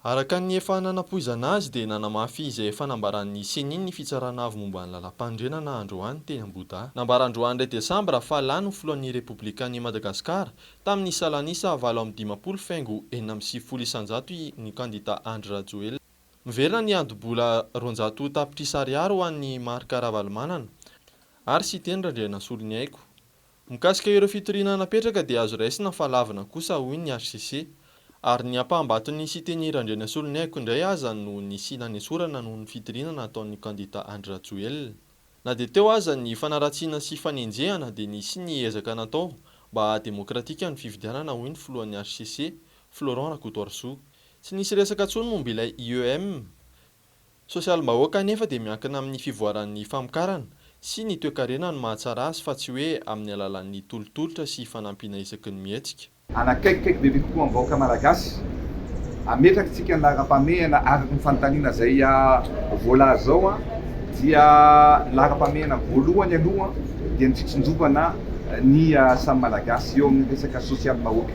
Araka ny efa nanapoizana azy dia nanamafy izay fanambaran'ny CENI ny fitsarana avy momba ny lalam-pandrenana androany teny Ambohidahy. Nambarandroany 2 Desambra fa lany ny filohan'ny Repoblikan'i Madagasikara tamin'ny salanisa 750 isanjato ny kandida Andry Rajoelina. Miverina ny ando-bola 200 tapitrisa ariary ho an'ny Marc Ravalomanana ary sy teny Randrianasolona ny Aiko. Mikasika ireo fitoriana napetraka dia azo raisina fa lavina kosa hoy ny RCC. Ary ny ampaham-baton'ny siteny Randrianasolona ny Aiko indray aza no nisinany sorana noho ny fitoriana nataon'ny kandida Andry Rajoelina. Na dia teo aza ny fanaratsiana sy fanenjehana dia nisy ny ezaka natao mba demokratika ny fifidianana hoy ny filohan'ny RCC Florent Rakotoarso. Tsy nisy resaka intsony momba ilay IEM. Sosialim-bahoaka anefa dia miankina amin'ny fivoaran'ny famokarana sy ny toe-karena no mahatsara azy fa tsy hoe amin'ny alalan'ny tolotolotra sy fanampiana isaky ny mihetsika. Anakaikikaiky bebe kokoa amin'ny vahoaka malagasy, ametrakatsika ny laharam-pahamehana araka ny fanontaniana izay voalaza zao dia laharam-pahamehana voalohany aloha dia ny fitsinjovana ny samy malagasy eo amin'ny resaka sosialim-bahoaka.